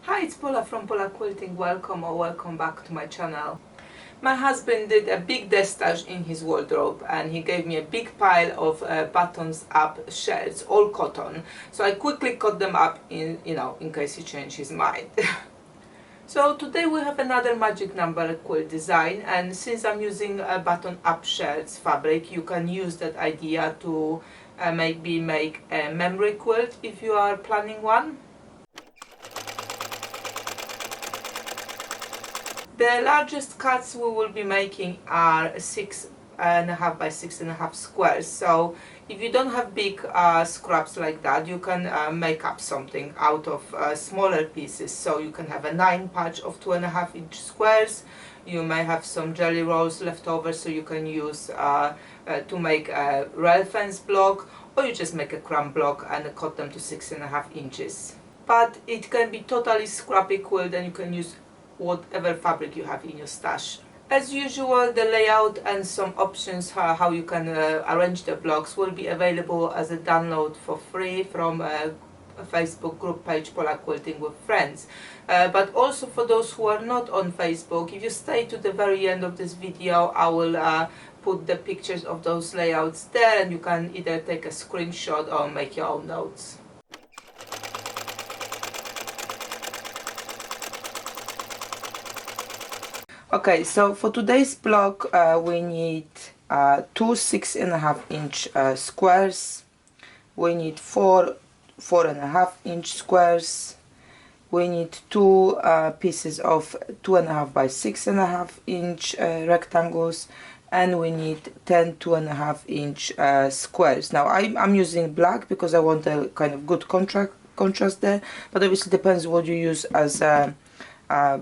Hi, it's Paula from Paula Quilting. Welcome or welcome back to my channel. My husband did a big destage in his wardrobe and he gave me a big pile of buttons up shirts, all cotton. So I quickly cut them up in case he changed his mind. So today we have another magic number quilt design, and since I'm using a button up shirts fabric, you can use that idea to maybe make a memory quilt if you are planning one. The largest cuts we will be making are 6.5 by 6.5 squares. So if you don't have big scraps like that, you can make up something out of smaller pieces. So you can have a 9 patch of 2.5-inch squares. You may have some jelly rolls left over, so you can use to make a rail fence block, or you just make a crumb block and cut them to 6.5 inches. But it can be totally scrappy quilt, and you can use whatever fabric you have in your stash. As usual, the layout and some options how you can arrange the blocks will be available as a download for free from a Facebook group page Paula Quilting with Friends. But also for those who are not on Facebook, if you stay to the very end of this video, I will put the pictures of those layouts there, and you can either take a screenshot or make your own notes. Okay, so for today's block we need two 6.5-inch squares, we need four 4.5-inch squares, we need two pieces of 2.5 by 6.5-inch rectangles, and we need 10 2.5-inch squares. Now I'm using black because I want a kind of good contrast there, but obviously depends what you use as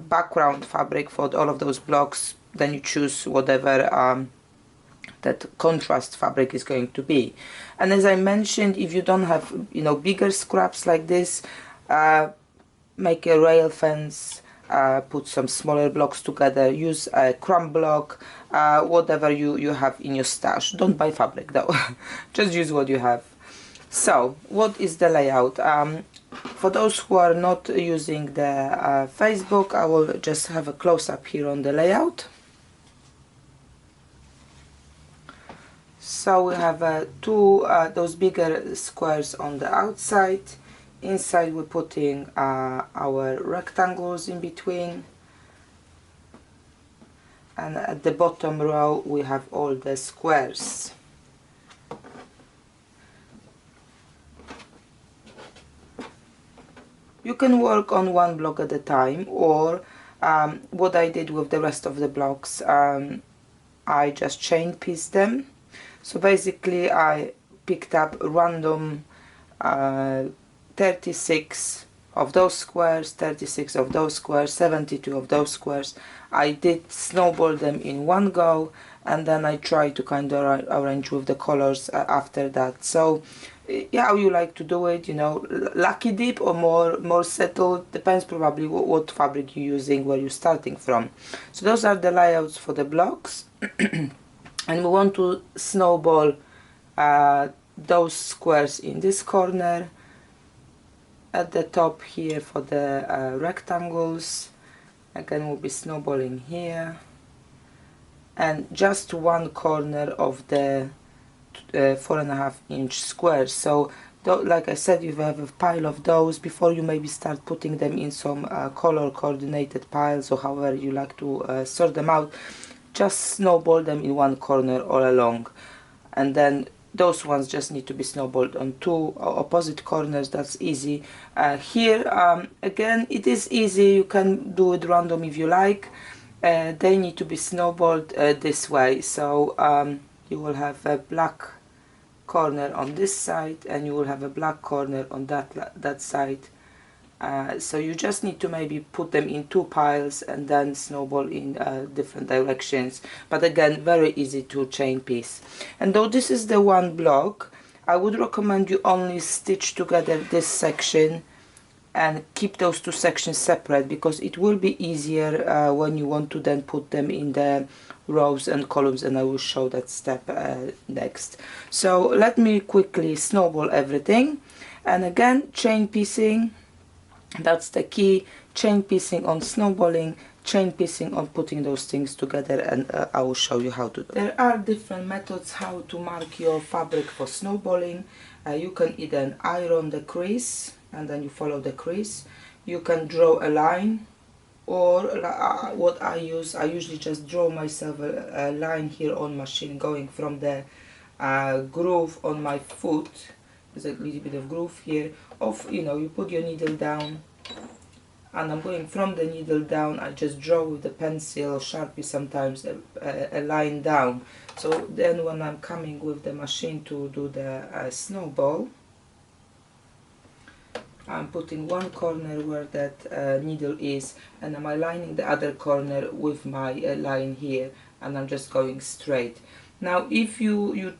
background fabric for all of those blocks. Then you choose whatever that contrast fabric is going to be. And as I mentioned, if you don't have bigger scraps like this, make a rail fence, put some smaller blocks together, use a crumb block, whatever you have in your stash. Don't buy fabric though, just use what you have. So what is the layout? For those who are not using the Facebook, I will just have a close-up here on the layout. So we have two those bigger squares on the outside. Inside we're putting our rectangles in between, and at the bottom row we have all the squares. You can work on one block at a time, or what I did with the rest of the blocks, I just chain pieced them. So basically I picked up random 36 of those squares, 36 of those squares, 72 of those squares. I did snowball them in one go, and then I tried to kind of arrange with the colors after that. So yeah, how you like to do it, lucky dip or more settled, depends probably what fabric you're using, where you're starting from. So those are the layouts for the blocks. And we want to snowball those squares in this corner, at the top here for the rectangles. Again, we'll be snowballing here, and just one corner of the 4.5-inch squares. So like I said, you have a pile of those. Before you maybe start putting them in some color coordinated piles, or however you like to sort them out, just snowball them in one corner all along, and then those ones just need to be snowballed on two opposite corners. That's easy. Here again, it is easy, you can do it random if you like. They need to be snowballed this way. So you will have a black corner on this side, and you will have a black corner on that side. So you just need to maybe put them in two piles and then snowball in different directions. But again, very easy to chain piece. And though this is the one block, I would recommend you only stitch together this section and keep those two sections separate, because it will be easier when you want to then put them in the rows and columns, and I will show that step next. So let me quickly snowball everything, and again chain piecing. That's the key. Chain piecing on snowballing, chain piecing on putting those things together, and I will show you how to do it. There are different methods how to mark your fabric for snowballing. You can either iron the crease and then you follow the crease. You can draw a line, or what I usually just draw myself a line here on machine going from the groove on my foot. There's a little bit of groove here. You put your needle down, and I'm going from the needle down. I just draw with the pencil or Sharpie sometimes a line down. So then when I'm coming with the machine to do the snowball, I'm putting one corner where that needle is, and I'm aligning the other corner with my line here, and I'm just going straight. Now if you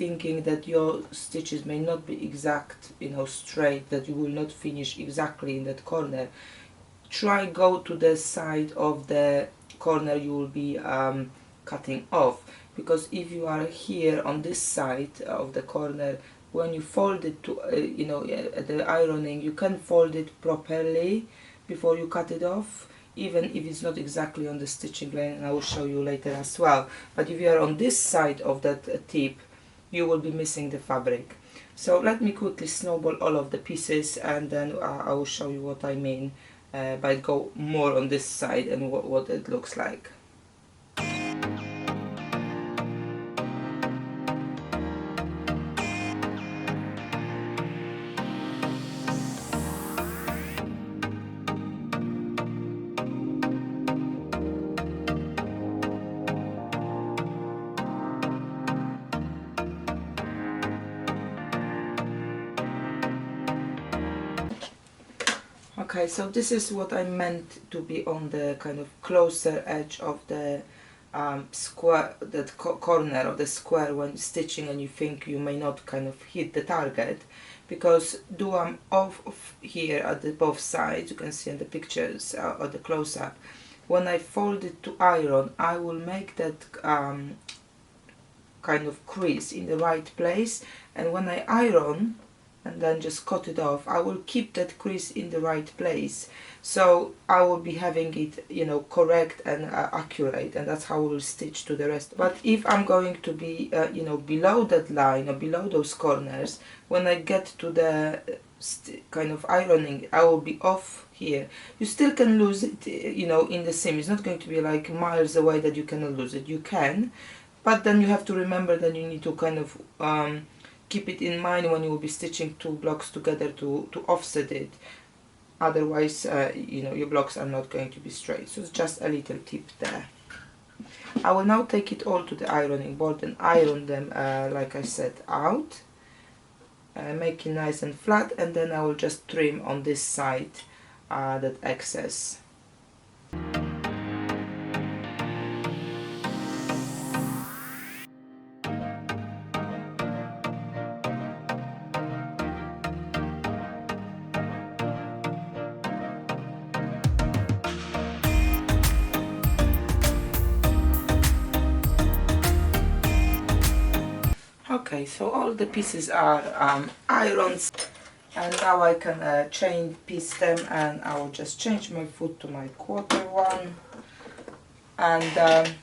thinking that your stitches may not be exact, straight, that you will not finish exactly in that corner, try go to the side of the corner you will be cutting off, because if you are here on this side of the corner, when you fold it to at the ironing, you can fold it properly before you cut it off, even if it's not exactly on the stitching line, and I will show you later as well. But if you are on this side of that tip, you will be missing the fabric. So let me quickly snowball all of the pieces, and then I will show you what I mean by go more on this side and what it looks like. Okay, so this is what I meant to be on the kind of closer edge of the square, that corner of the square when stitching, and you think you may not kind of hit the target, because do I'm off here at the both sides. You can see in the pictures or the close-up. When I fold it to iron, I will make that kind of crease in the right place, and when I iron and then just cut it off, I will keep that crease in the right place, so I will be having it correct and accurate, and that's how I will stitch to the rest. But if I'm going to be below that line or below those corners, when I get to the kind of ironing, I will be off here. You still can lose it in the seam. It's not going to be like miles away that you cannot lose it. You can, but then you have to remember that you need to kind of keep it in mind when you will be stitching two blocks together to offset it. Otherwise, your blocks are not going to be straight. So it's just a little tip there. I will now take it all to the ironing board and iron them, like I said, out, make it nice and flat, and then I will just trim on this side that excess. Okay, so all the pieces are ironed, and now I can chain piece them, and I will just change my foot to my quarter one, and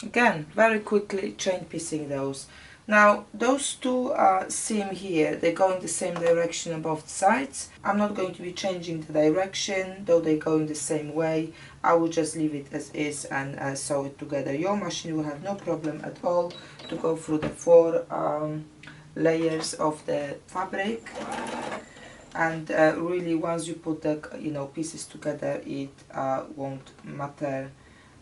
again very quickly chain piecing those. Now those two seam here, they go in the same direction on both sides. I'm not going to be changing the direction, though they go in the same way. I will just leave it as is and sew it together. Your machine will have no problem at all to go through the 4 layers of the fabric, and really once you put the pieces together, it won't matter.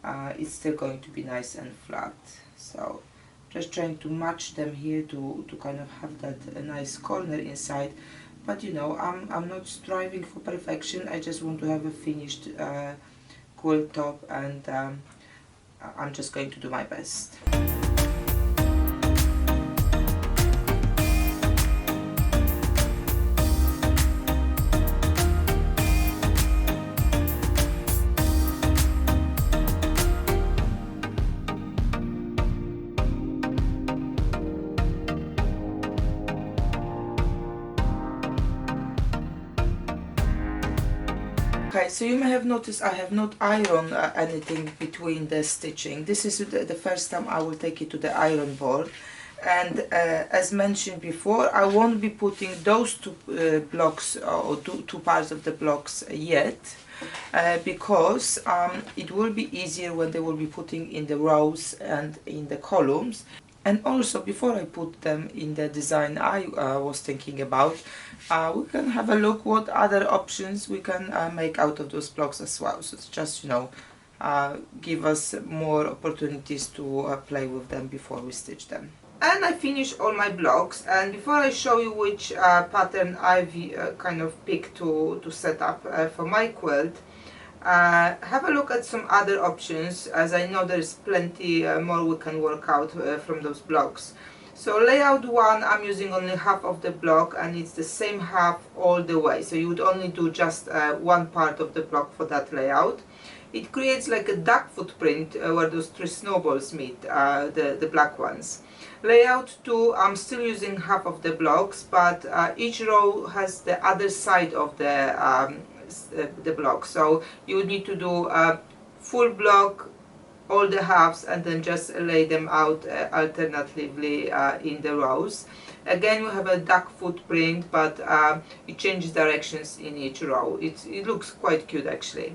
It's still going to be nice and flat. So just trying to match them here to kind of have that nice corner inside, but I'm not striving for perfection. I just want to have a finished quilt top, and I'm just going to do my best. Okay, so you may have noticed I have not ironed anything between the stitching. This is the first time I will take it to the iron board. And as mentioned before, I won't be putting those two blocks or two parts of the blocks yet, because it will be easier when they will be putting in the rows and in the columns. And also, before I put them in the design I was thinking about, we can have a look what other options we can make out of those blocks as well. So it's just, you know, give us more opportunities to play with them before we stitch them. And I finished all my blocks, and before I show you which pattern I've kind of picked to set up for my quilt, have a look at some other options, as I know there's plenty more we can work out from those blocks. So layout 1, I'm using only half of the block, and it's the same half all the way, so you would only do just one part of the block for that layout. It creates like a duck footprint where those 3 snowballs meet, the black ones. Layout 2, I'm still using half of the blocks, but each row has the other side of the block, so you would need to do a full block, all the halves, and then just lay them out alternatively in the rows. Again, you have a duck footprint, but it changes directions in each row. It looks quite cute actually.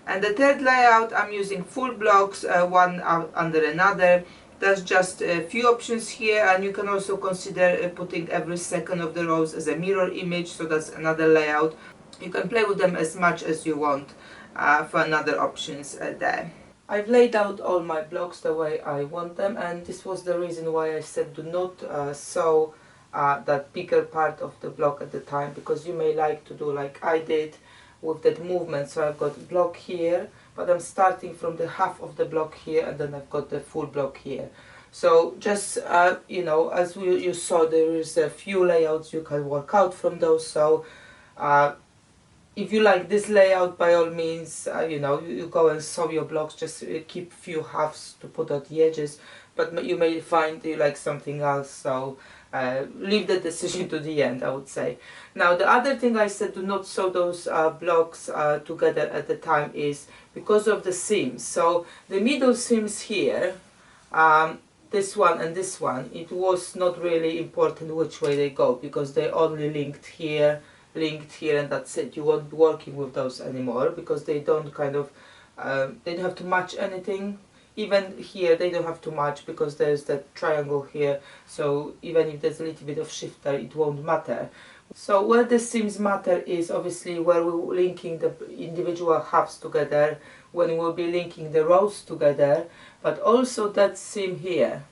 And the third layout, I'm using full blocks, one under another. There's just a few options here, and you can also consider putting every second of the rows as a mirror image, so that's another layout. You can play with them as much as you want for another options there. I've laid out all my blocks the way I want them, and this was the reason why I said do not sew that bigger part of the block at the time, because you may like to do like I did with that movement. So I've got block here, but I'm starting from the half of the block here, and then I've got the full block here. So just you know, as you saw, there is a few layouts you can work out from those. So if you like this layout, by all means, you know, you go and sew your blocks, just keep few halves to put on the edges, but you may find you like something else, so leave the decision to the end, I would say. Now, the other thing I said do not sew those blocks together at the time is because of the seams. So the middle seams here, this one and this one, it was not really important which way they go, because they only linked here, and that's it. You won't be working with those anymore, because they don't kind of they don't have to match anything. Even here they don't have to match, because there's that triangle here, so even if there's a little bit of shifter, it won't matter. So where the seams matter is obviously where we're linking the individual halves together, when we'll be linking the rows together, but also that seam here.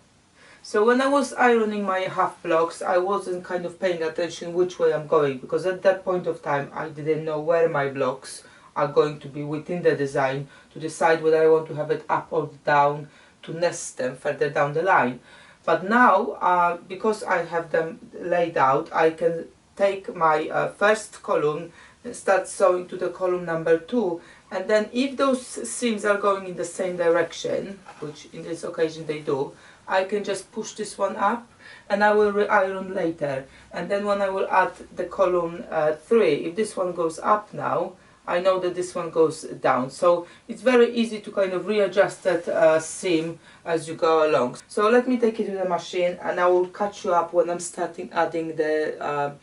So when I was ironing my half blocks, I wasn't kind of paying attention which way I'm going, because at that point of time I didn't know where my blocks are going to be within the design, to decide whether I want to have it up or down, to nest them further down the line. But now, because I have them laid out, I can take my first column and start sewing to the column number 2, and then if those seams are going in the same direction, which in this occasion they do, I can just push this one up, and I will re-iron later. And then when I will add the column 3, if this one goes up now, I know that this one goes down. So it's very easy to kind of readjust that seam as you go along. So let me take it to the machine, and I will catch you up when I'm starting adding the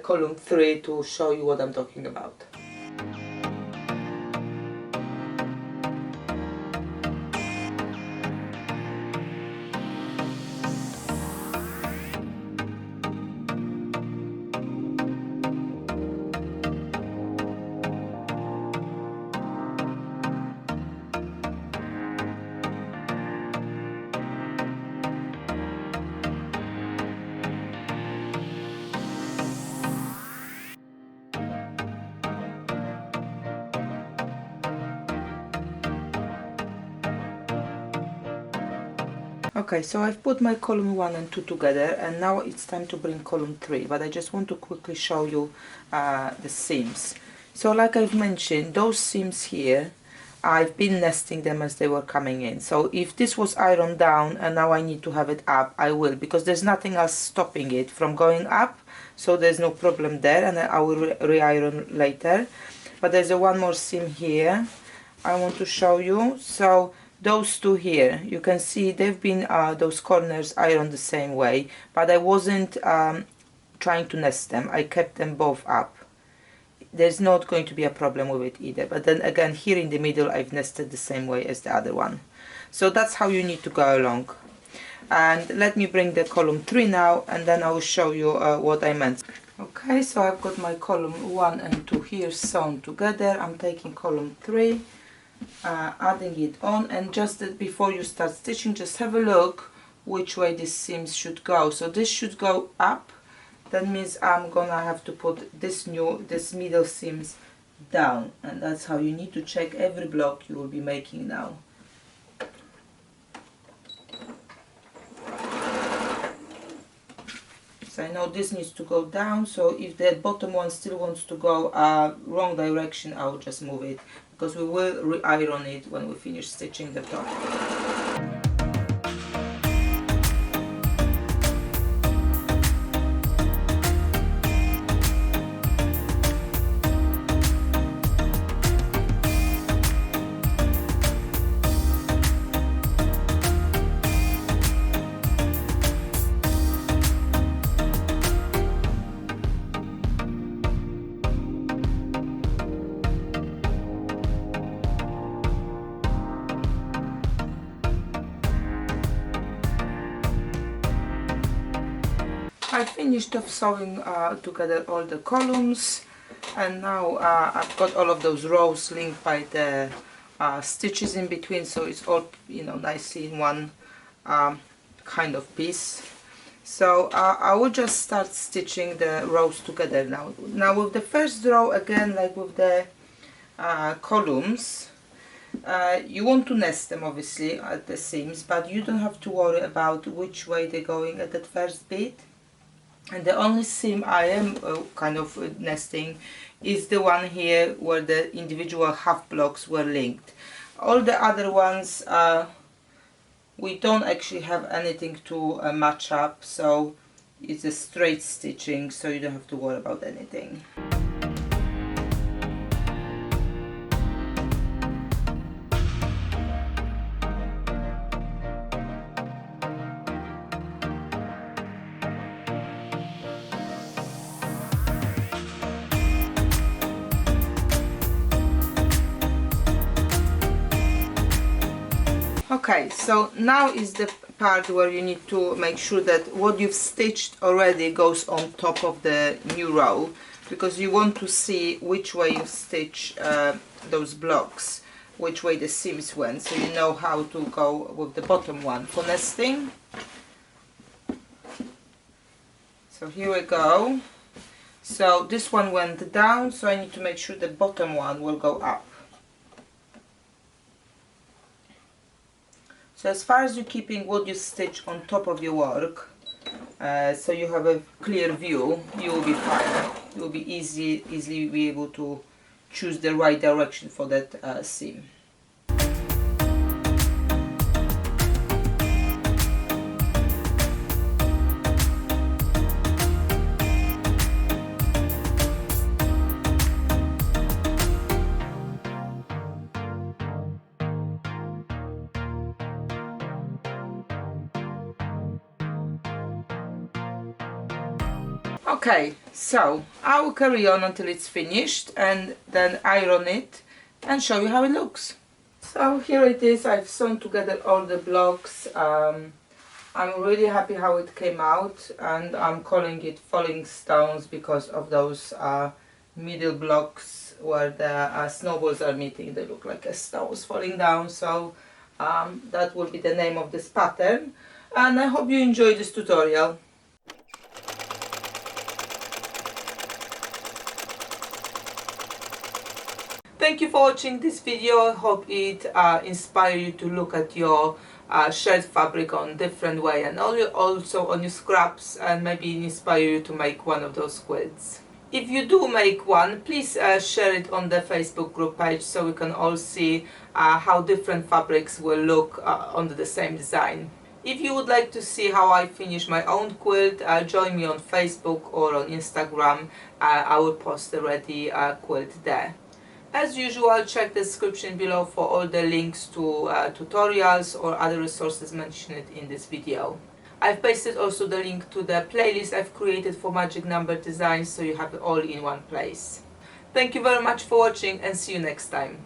column 3 to show you what I'm talking about. Okay, so I've put my column 1 and 2 together, and now it's time to bring column 3, but I just want to quickly show you the seams. So like I've mentioned, those seams here, I've been nesting them as they were coming in. So if this was ironed down and now I need to have it up, I will, because there's nothing else stopping it from going up, so there's no problem there, and I will re-iron later. but there's a one more seam here I want to show you. So those two here, you can see they've been those corners ironed the same way, but I wasn't trying to nest them. I kept them both up. There's not going to be a problem with it either, but then again here in the middle I've nested the same way as the other one. So that's how you need to go along. And let me bring the column 3 now, and then I will show you what I meant. Okay, so I've got my column 1 and 2 here sewn together. I'm taking column 3, adding it on, and just before you start stitching, just have a look which way these seams should go. So this should go up. That means I'm gonna have to put this middle seams down, and that's how you need to check every block you will be making now. So I know this needs to go down, so if the bottom one still wants to go wrong direction, I'll just move it, because we will re-iron it when we finish stitching the top. I finished off sewing together all the columns, and now I've got all of those rows linked by the stitches in between, so it's all, you know, nicely in one kind of piece. So I will just start stitching the rows together now. Now with the first row, again like with the columns, you want to nest them obviously at the seams, but you don't have to worry about which way they're going at that first bit. And the only seam I am kind of nesting is the one here where the individual half blocks were linked. All the other ones we don't actually have anything to match up, so it's a straight stitching, so you don't have to worry about anything. Okay, so now is the part where you need to make sure that what you've stitched already goes on top of the new row, because you want to see which way you stitch those blocks, which way the seams went, so you know how to go with the bottom one for nesting. So here we go. So this one went down, so I need to make sure the bottom one will go up. So as far as you're keeping what you stitch on top of your work, so you have a clear view, you will be fine. You will be easily be able to choose the right direction for that seam. Okay, so I will carry on until it's finished and then iron it and show you how it looks. So here it is. I've sewn together all the blocks. I'm really happy how it came out, and I'm calling it falling stones because of those middle blocks where the snowballs are meeting. They look like a stones falling down, so that will be the name of this pattern, and I hope you enjoyed this tutorial. Thank you for watching this video. I hope it inspires you to look at your shared fabric on different way, and also on your scraps, and maybe inspire you to make one of those quilts. If you do make one, please share it on the Facebook group page so we can all see how different fabrics will look under the same design. If you would like to see how I finish my own quilt, join me on Facebook or on Instagram. I will post the ready quilt there. As usual, check the description below for all the links to tutorials or other resources mentioned in this video. I've pasted also the link to the playlist I've created for magic number designs, so you have it all in one place. Thank you very much for watching and see you next time.